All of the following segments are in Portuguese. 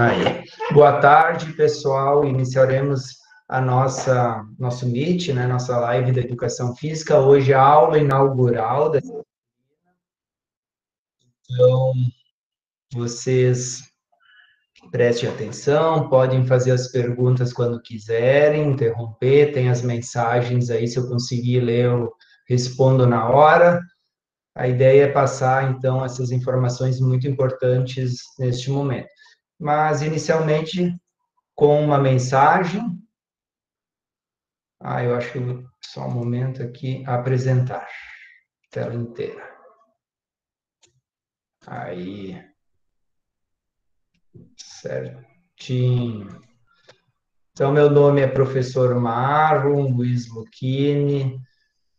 Aí. Boa tarde, pessoal. Iniciaremos a nosso Meet, né, nossa live da Educação Física. Hoje a aula inaugural. Então, vocês prestem atenção, podem fazer as perguntas quando quiserem, interromper, tem as mensagens aí, se eu conseguir ler, eu respondo na hora. A ideia é passar, então, essas informações muito importantes neste momento. Mas, inicialmente, com uma mensagem. Eu acho que só um momento aqui, apresentar. Tela inteira. Aí. Certinho. Então, meu nome é professor Marlon Luiz Lucchini.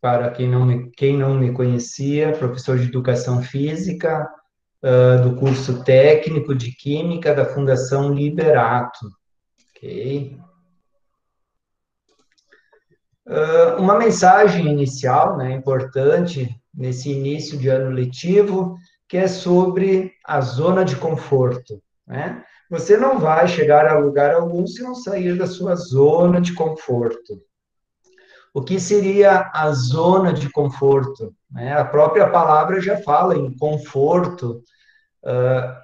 Para quem não me conhecia, professor de Educação Física, do curso técnico de Química da Fundação Liberato. Ok? Uma mensagem inicial, né, importante, nesse início de ano letivo, que é sobre a zona de conforto, né? Você não vai chegar a lugar algum se não sair da sua zona de conforto. O que seria a zona de conforto? Né? A própria palavra já fala em conforto,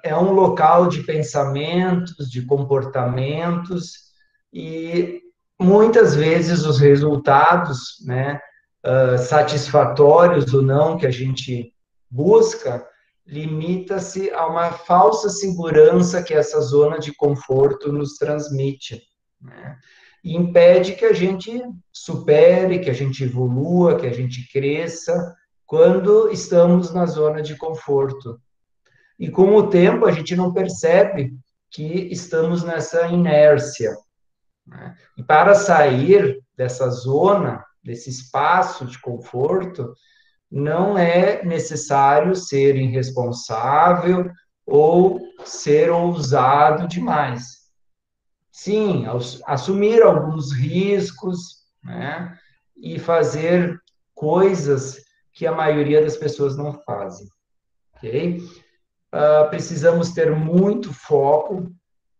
é um local de pensamentos, de comportamentos, e muitas vezes os resultados, né, satisfatórios ou não que a gente busca, limita-se a uma falsa segurança que essa zona de conforto nos transmite, né? E impede que a gente supere, que a gente evolua, que a gente cresça quando estamos na zona de conforto. E com o tempo a gente não percebe que estamos nessa inércia, né? E para sair dessa zona, desse espaço de conforto, não é necessário ser irresponsável ou ser ousado demais. Sim, assumir alguns riscos, né? E fazer coisas que a maioria das pessoas não fazem, ok? Precisamos ter muito foco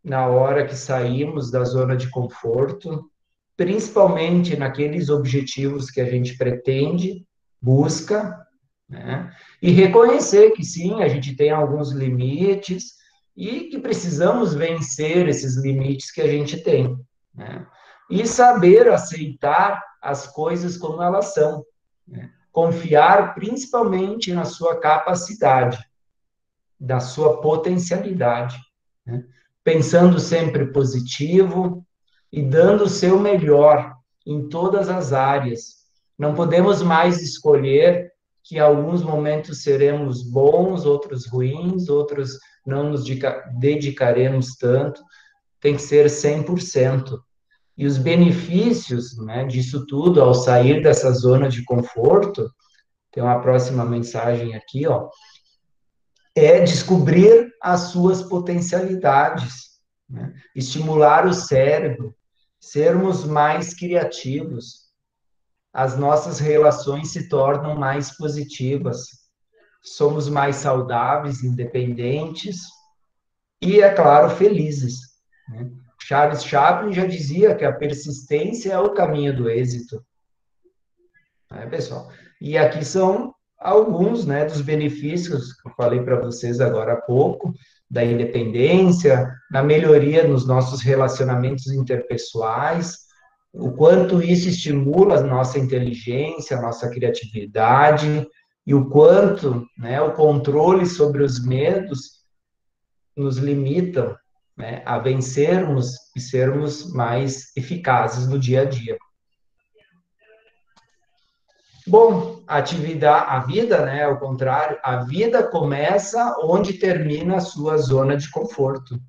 na hora que saímos da zona de conforto, principalmente naqueles objetivos que a gente pretende, busca, né? E reconhecer que sim, a gente tem alguns limites e que precisamos vencer esses limites que a gente tem, né? E saber aceitar as coisas como elas são, né? Confiar principalmente na sua capacidade, da sua potencialidade, né? Pensando sempre positivo e dando o seu melhor em todas as áreas. Não podemos mais escolher que em alguns momentos seremos bons, outros ruins, outros não nos dedicaremos tanto. Tem que ser 100%. E os benefícios, né, disso tudo, ao sair dessa zona de conforto, tem uma próxima mensagem aqui, ó, é descobrir as suas potencialidades, né? Estimular o cérebro, sermos mais criativos, as nossas relações se tornam mais positivas, somos mais saudáveis, independentes e, é claro, felizes, né? Charles Chaplin já dizia que a persistência é o caminho do êxito, né, pessoal? E aqui são alguns, né, dos benefícios que eu falei para vocês agora há pouco, da independência, na melhoria nos nossos relacionamentos interpessoais, o quanto isso estimula a nossa inteligência, a nossa criatividade, e o quanto, né, o controle sobre os medos nos limitam, né, a vencermos e sermos mais eficazes no dia a dia. Bom, a vida, né, ao contrário, a vida começa onde termina a sua zona de conforto.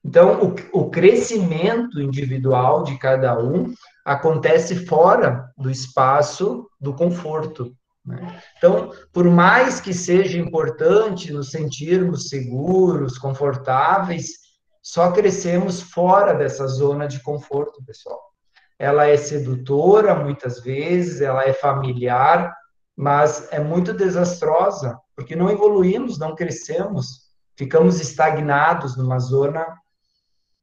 Então, o crescimento individual de cada um acontece fora do espaço do conforto, né? Então, por mais que seja importante nos sentirmos seguros, confortáveis, só crescemos fora dessa zona de conforto, pessoal. Ela é sedutora muitas vezes, ela é familiar, mas é muito desastrosa, porque não evoluímos, não crescemos, ficamos estagnados numa zona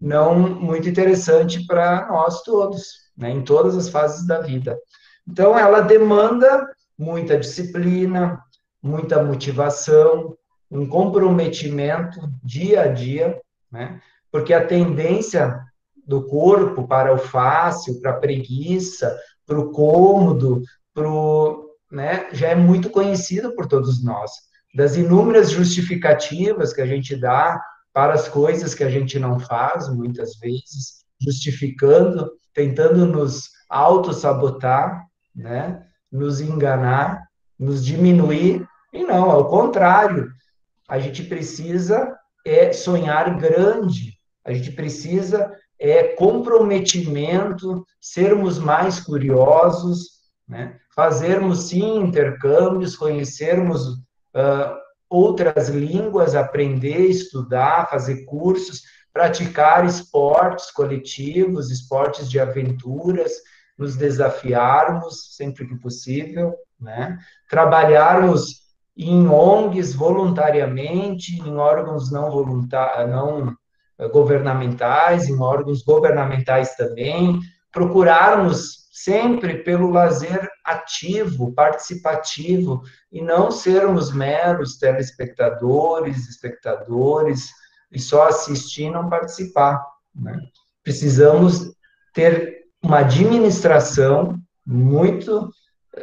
não muito interessante para nós todos, né, em todas as fases da vida. Então, ela demanda muita disciplina, muita motivação, um comprometimento dia a dia, né, porque a tendência do corpo para o fácil, para a preguiça, para o cômodo, para o, né, já é muito conhecido por todos nós. Das inúmeras justificativas que a gente dá para as coisas que a gente não faz, muitas vezes, justificando, tentando nos auto-sabotar, né? Nos enganar, nos diminuir, e não, ao contrário, a gente precisa sonhar grande, a gente precisa comprometimento, sermos mais curiosos, né? Fazermos sim intercâmbios, conhecermos outras línguas, aprender, estudar, fazer cursos, praticar esportes coletivos, esportes de aventuras, nos desafiarmos sempre que possível, né? Trabalharmos em ONGs voluntariamente, em órgãos não governamentais, em órgãos governamentais também, procurarmos sempre pelo lazer ativo, participativo, e não sermos meros telespectadores, espectadores, e só assistir e não participar, né? Precisamos ter uma administração muito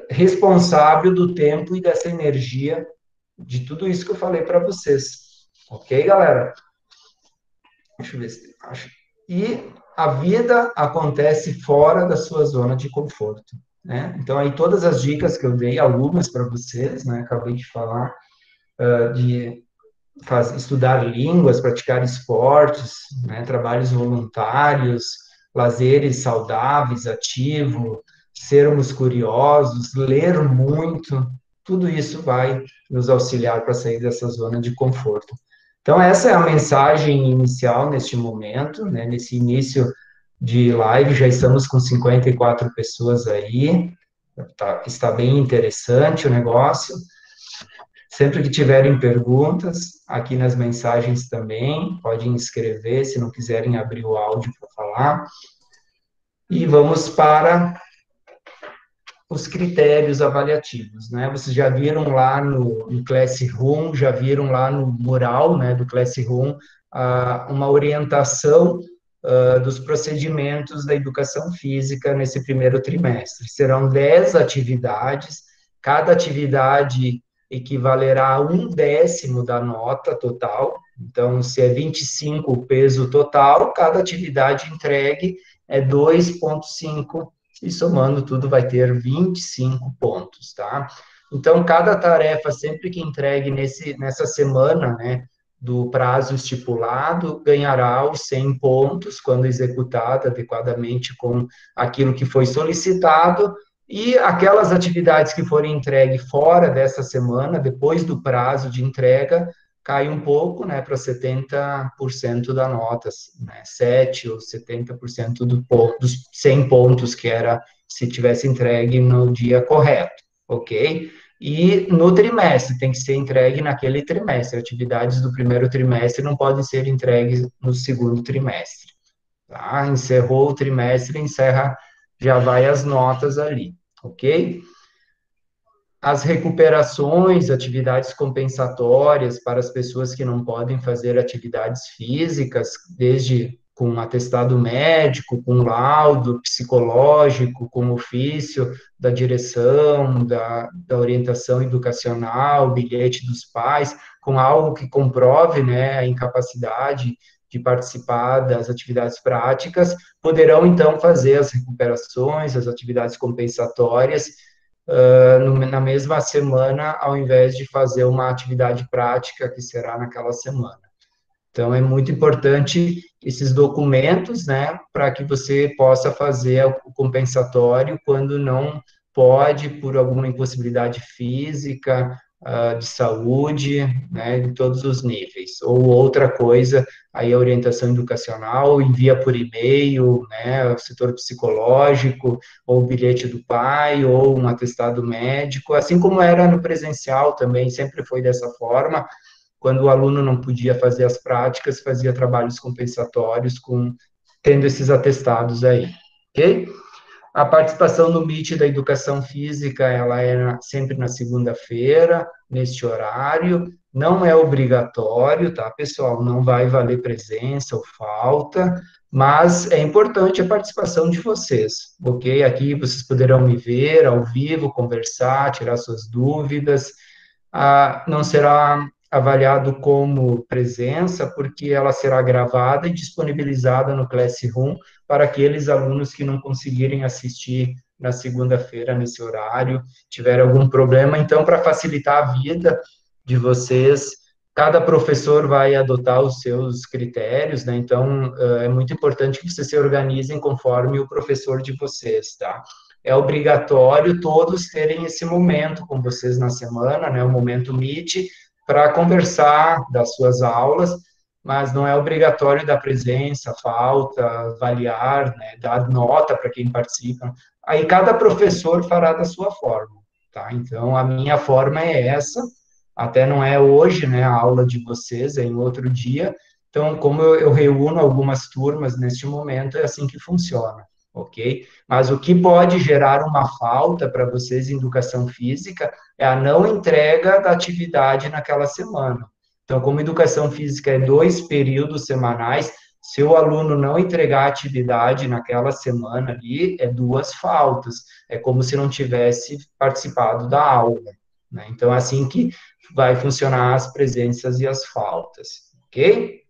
responsável do tempo e dessa energia, de tudo isso que eu falei para vocês. Ok, galera? Deixa eu ver se acho. E a vida acontece fora da sua zona de conforto, né? Então, aí todas as dicas que eu dei, algumas para vocês, né? Acabei de falar, de estudar línguas, praticar esportes, né? Trabalhos voluntários, lazeres saudáveis, ativo, sermos curiosos, ler muito, tudo isso vai nos auxiliar para sair dessa zona de conforto. Então, essa é a mensagem inicial neste momento, né? Nesse início de live, já estamos com 54 pessoas aí, está bem interessante o negócio. Sempre que tiverem perguntas, aqui nas mensagens também, podem escrever, se não quiserem abrir o áudio para falar. E vamos para os critérios avaliativos, né? Vocês já viram lá no Classroom, já viram lá no mural, né, do Classroom, uma orientação dos procedimentos da educação física nesse primeiro trimestre. Serão 10 atividades, cada atividade equivalerá a 1/10 da nota total. Então, se é 25 o peso total, cada atividade entregue é 2,5, e somando tudo vai ter 25 pontos, tá? Então, cada tarefa, sempre que entregue nessa semana, né, do prazo estipulado, ganhará os 100 pontos quando executada adequadamente com aquilo que foi solicitado, e aquelas atividades que forem entregues fora dessa semana, depois do prazo de entrega, cai um pouco, né, para 70% da nota, né, 7 ou 70% dos 100 pontos que era se tivesse entregue no dia correto, ok? E no trimestre, tem que ser entregue naquele trimestre. Atividades do primeiro trimestre não podem ser entregues no segundo trimestre, tá? Encerrou o trimestre, encerra, já vai as notas ali, ok? As recuperações, atividades compensatórias para as pessoas que não podem fazer atividades físicas, desde com atestado médico, com laudo psicológico, com ofício da direção, da orientação educacional, bilhete dos pais, com algo que comprove, né, a incapacidade de participar das atividades práticas, poderão, então, fazer as recuperações, as atividades compensatórias, na mesma semana, ao invés de fazer uma atividade prática que será naquela semana. Então, é muito importante esses documentos, né, para que você possa fazer o compensatório quando não pode, por alguma impossibilidade física, de saúde, né, em todos os níveis. Ou outra coisa, aí a orientação educacional envia por e-mail, né, o setor psicológico, ou o bilhete do pai, ou um atestado médico, assim como era no presencial também, sempre foi dessa forma, quando o aluno não podia fazer as práticas, fazia trabalhos compensatórios tendo esses atestados aí, ok? A participação no MIT da educação física, ela é sempre na segunda-feira, neste horário, não é obrigatório, tá, pessoal? Não vai valer presença ou falta, mas é importante a participação de vocês, ok? Aqui vocês poderão me ver ao vivo, conversar, tirar suas dúvidas. Não será avaliado como presença, porque ela será gravada e disponibilizada no Classroom para aqueles alunos que não conseguirem assistir na segunda-feira, nesse horário, tiver algum problema. Então, para facilitar a vida de vocês, cada professor vai adotar os seus critérios, né? Então, é muito importante que vocês se organizem conforme o professor de vocês, tá? É obrigatório todos terem esse momento com vocês na semana, né? O momento Meet, para conversar das suas aulas, mas não é obrigatório dar presença, falta, avaliar, né? Dar nota para quem participa. Aí cada professor fará da sua forma, tá? Então, a minha forma é essa, até não é hoje, né, a aula de vocês, é em outro dia. Então, como eu reúno algumas turmas neste momento, é assim que funciona, ok? Mas o que pode gerar uma falta para vocês em educação física é a não entrega da atividade naquela semana. Então, como educação física é 2 períodos semanais, se o aluno não entregar a atividade naquela semana ali, é 2 faltas. É como se não tivesse participado da aula, né? Então, é assim que vai funcionar as presenças e as faltas, ok?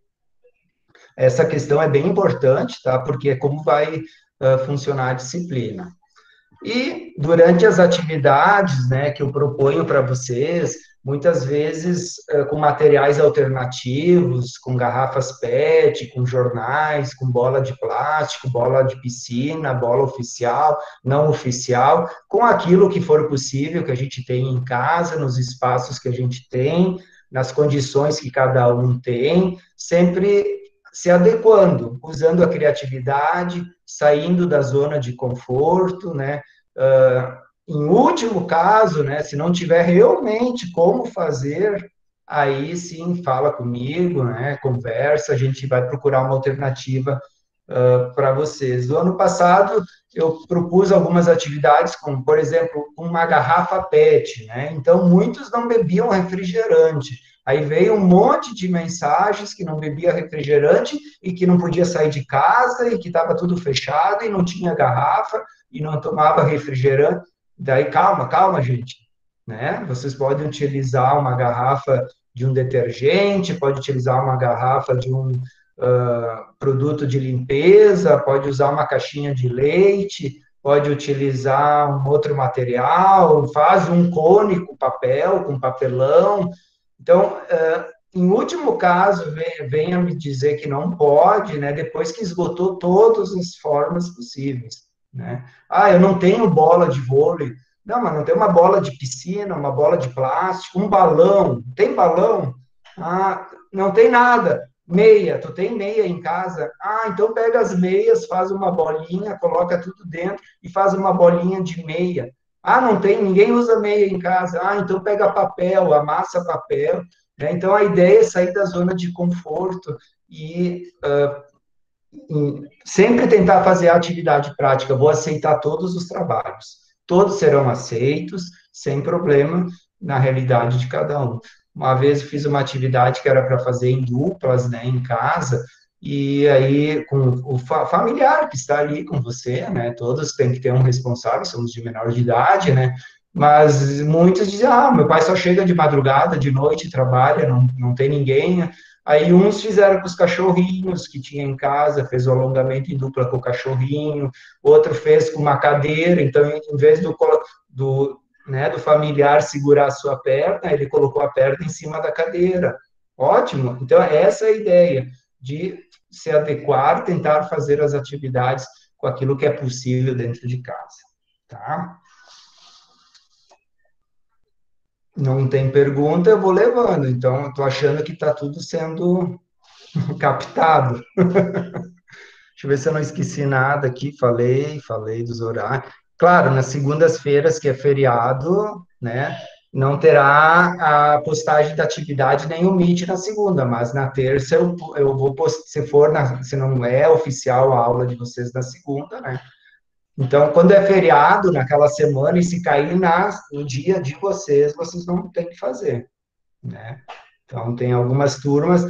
Essa questão é bem importante, tá? Porque é como vai funcionar a disciplina. E durante as atividades, né, que eu proponho para vocês, muitas vezes com materiais alternativos, com garrafas PET, com jornais, com bola de plástico, bola de piscina, bola oficial, não oficial, com aquilo que for possível que a gente tem em casa, nos espaços que a gente tem, nas condições que cada um tem, sempre se adequando, usando a criatividade, saindo da zona de conforto, né? Em último caso, né, se não tiver realmente como fazer, aí sim fala comigo, né, conversa, a gente vai procurar uma alternativa para vocês. No ano passado, eu propus algumas atividades, como, por exemplo, uma garrafa PET, né? Então, muitos não bebiam refrigerante. Aí veio um monte de mensagens que não bebia refrigerante e que não podia sair de casa e que estava tudo fechado e não tinha garrafa e não tomava refrigerante. Daí, calma, calma, gente, né? Vocês podem utilizar uma garrafa de um detergente, pode utilizar uma garrafa de um produto de limpeza, pode usar uma caixinha de leite, pode utilizar um outro material, faz um cone com papel, com papelão. Então, em último caso, venha me dizer que não pode, né, depois que esgotou todas as formas possíveis, né? Ah, eu não tenho bola de vôlei. Não, mas não tem uma bola de piscina, uma bola de plástico, um balão. Tem balão? Ah, não tem nada. Meia, tu tem meia em casa? Ah, então pega as meias, faz uma bolinha, coloca tudo dentro e faz uma bolinha de meia. Ah, não tem, ninguém usa meia em casa. Ah, então pega papel, amassa papel, né? Então a ideia é sair da zona de conforto e sempre tentar fazer a atividade prática. Vou aceitar todos os trabalhos. Todos serão aceitos, sem problema, na realidade de cada um. Uma vez eu fiz uma atividade que era para fazer em duplas, né, em casa, e aí com o familiar que está ali com você, né, todos têm que ter um responsável, somos de menor de idade, né, mas muitos dizem, ah, meu pai só chega de madrugada, de noite, trabalha, não tem ninguém. Aí uns fizeram com os cachorrinhos que tinha em casa, fez o alongamento em dupla com o cachorrinho, outro fez com uma cadeira, então em vez do familiar segurar a sua perna, ele colocou a perna em cima da cadeira. Ótimo. Então essa é a ideia de se adequar, tentar fazer as atividades com aquilo que é possível dentro de casa, tá? Não tem pergunta, eu vou levando. Então, eu tô achando que está tudo sendo captado. Deixa eu ver se eu não esqueci nada aqui. Falei dos horários. Claro, nas segundas-feiras, que é feriado, né? não terá a postagem da atividade nem o Meet na segunda, mas na terça eu vou postar, se não é oficial a aula de vocês na segunda, né? Então, quando é feriado naquela semana e se cair no dia de vocês, vocês não têm que fazer, né? Então, tem algumas turmas,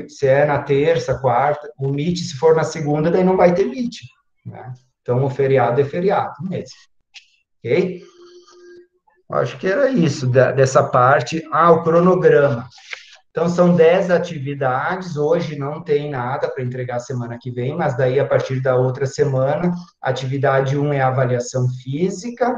se é na terça, quarta, o Meet, se for na segunda, daí não vai ter Meet, né? Então, o feriado é feriado mesmo, ok? Acho que era isso dessa parte. Ah, o cronograma. Então, são 10 atividades. Hoje não tem nada para entregar semana que vem, mas daí, a partir da outra semana, atividade um é a avaliação física.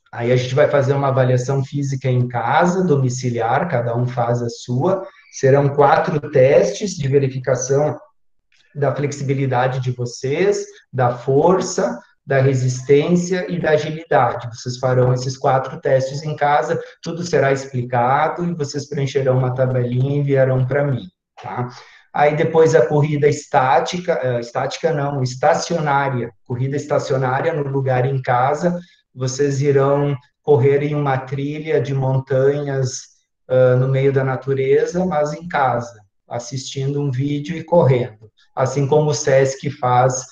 Aí a gente vai fazer uma avaliação física em casa, domiciliar, cada um faz a sua. Serão 4 testes de verificação da flexibilidade de vocês, da força, da resistência e da agilidade. Vocês farão esses 4 testes em casa, tudo será explicado e vocês preencherão uma tabelinha e enviarão para mim, tá? Aí depois a corrida estática não, estacionária, corrida estacionária no lugar em casa, vocês irão correr em uma trilha de montanhas no meio da natureza, mas em casa, assistindo um vídeo e correndo assim como o SESC faz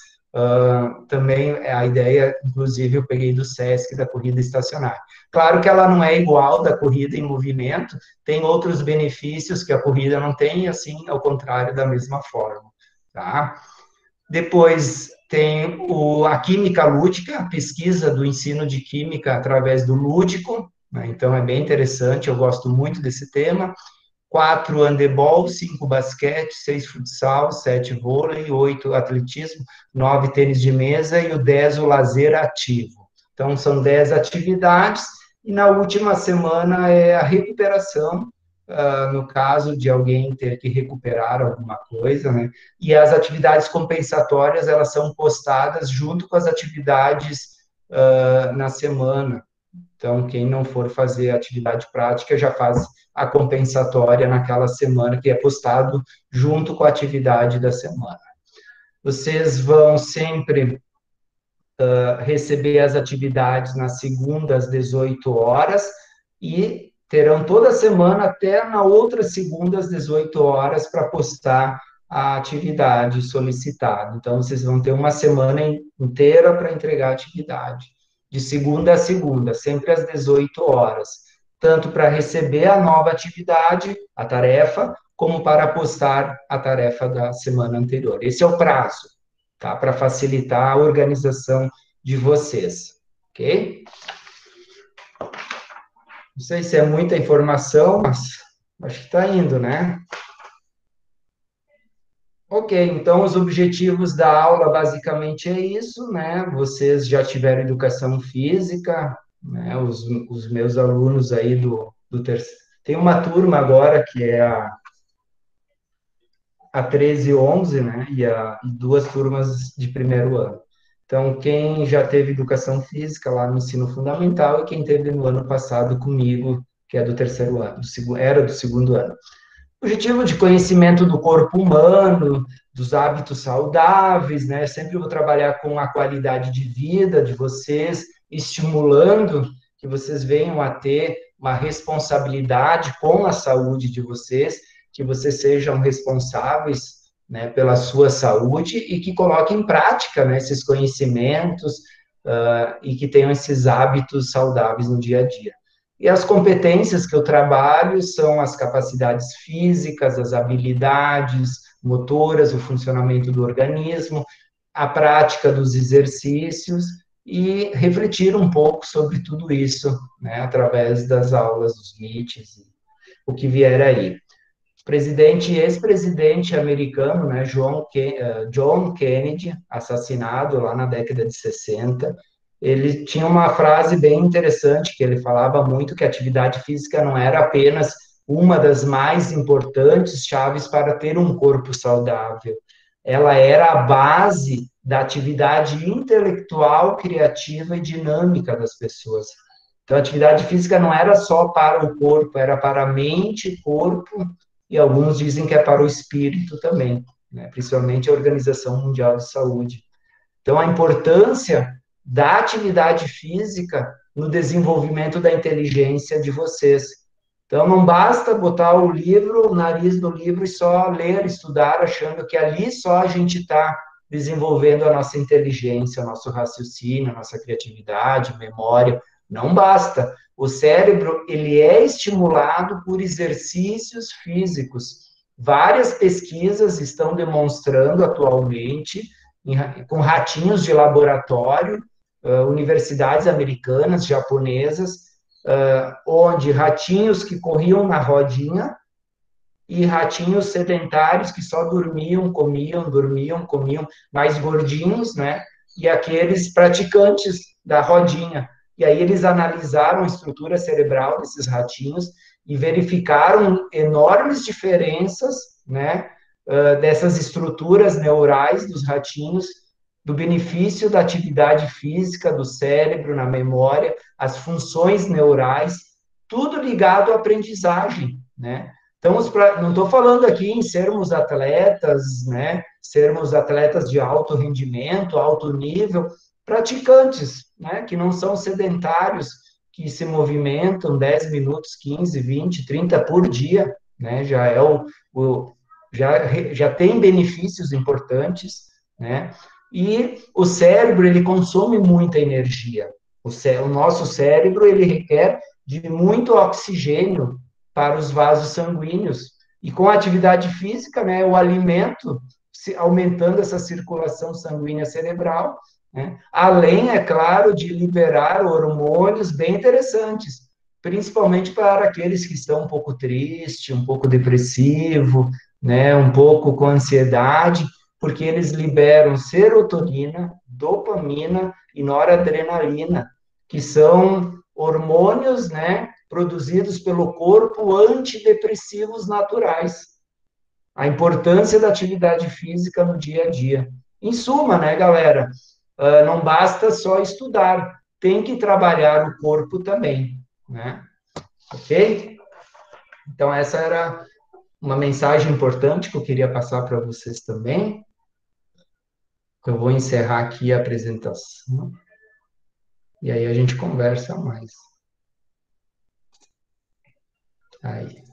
também, a ideia, inclusive, eu peguei do SESC, da corrida estacionária. Claro que ela não é igual da corrida em movimento, tem outros benefícios que a corrida não tem, e assim, ao contrário, da mesma forma, tá? Depois tem a química lúdica, a pesquisa do ensino de química através do lúdico, né? Então é bem interessante, eu gosto muito desse tema. 4 handebol, 5 basquete, 6 futsal, 7 vôlei, 8 atletismo, 9 tênis de mesa e o 10 o lazer ativo. Então, são 10 atividades, e na última semana é a recuperação, no caso de alguém ter que recuperar alguma coisa, né? E as atividades compensatórias, elas são postadas junto com as atividades na semana. Então, quem não for fazer atividade prática já faz a compensatória naquela semana, que é postado junto com a atividade da semana. Vocês vão sempre receber as atividades nas segundas, às 18 horas, e terão toda a semana até na outra segunda, às 18 horas, para postar a atividade solicitada. Então, vocês vão ter uma semana inteira para entregar a atividade, de segunda a segunda, sempre às 18 horas, tanto para receber a nova atividade, a tarefa, como para postar a tarefa da semana anterior. Esse é o prazo, tá? Para facilitar a organização de vocês, ok? Não sei se é muita informação, mas acho que está indo, né? Ok, então os objetivos da aula basicamente é isso, né? Vocês já tiveram educação física, né? Os meus alunos aí do terceiro. Tem uma turma agora que é a 13 e 11, né? E 2 turmas de primeiro ano. Então, quem já teve educação física lá no ensino fundamental e quem teve no ano passado comigo, que é do terceiro ano, era do segundo ano. Objetivo de conhecimento do corpo humano, dos hábitos saudáveis, né? Sempre vou trabalhar com a qualidade de vida de vocês, estimulando que vocês venham a ter uma responsabilidade com a saúde de vocês, que vocês sejam responsáveis, né, pela sua saúde e que coloquem em prática, né, esses conhecimentos e que tenham esses hábitos saudáveis no dia a dia. E as competências que eu trabalho são as capacidades físicas, as habilidades motoras, o funcionamento do organismo, a prática dos exercícios e refletir um pouco sobre tudo isso, né, através das aulas, dos meets, o que vier aí. Presidente e ex-presidente americano, né, John Kennedy, assassinado lá na década de 60, ele tinha uma frase bem interessante, que ele falava muito que a atividade física não era apenas uma das mais importantes chaves para ter um corpo saudável, ela era a base da atividade intelectual, criativa e dinâmica das pessoas. Então, a atividade física não era só para o corpo, era para a mente, corpo, e alguns dizem que é para o espírito também, né? Principalmente a Organização Mundial de Saúde. Então, a importância da atividade física no desenvolvimento da inteligência de vocês. Então, não basta botar o livro, o nariz do livro e só ler, estudar, achando que ali só a gente está desenvolvendo a nossa inteligência, o nosso raciocínio, a nossa criatividade, memória. Não basta. O cérebro, ele é estimulado por exercícios físicos. Várias pesquisas estão demonstrando atualmente, com ratinhos de laboratório, universidades americanas, japonesas, onde ratinhos que corriam na rodinha e ratinhos sedentários que só dormiam, comiam, mais gordinhos, né? E aqueles praticantes da rodinha. E aí eles analisaram a estrutura cerebral desses ratinhos e verificaram enormes diferenças, né? Dessas estruturas neurais dos ratinhos, do benefício da atividade física do cérebro na memória, as funções neurais, tudo ligado à aprendizagem, né? Então, não estou falando aqui em sermos atletas, né? Sermos atletas de alto rendimento, alto nível, praticantes, né? Que não são sedentários, que se movimentam 10 minutos, 15, 20, 30 por dia, né? Já tem benefícios importantes, né? E o cérebro, ele consome muita energia. O nosso cérebro, ele requer de muito oxigênio para os vasos sanguíneos. E com a atividade física, né, o alimento, aumentando essa circulação sanguínea cerebral, né, além, é claro, de liberar hormônios bem interessantes, principalmente para aqueles que estão um pouco tristes, um pouco depressivo, né, um pouco com ansiedade, porque eles liberam serotonina, dopamina e noradrenalina, que são hormônios, né, produzidos pelo corpo antidepressivos naturais. A importância da atividade física no dia a dia. Em suma, né, galera, não basta só estudar, tem que trabalhar o corpo também, né? Ok? Então, essa era uma mensagem importante que eu queria passar para vocês também. Eu vou encerrar aqui a apresentação e aí a gente conversa mais. Aí.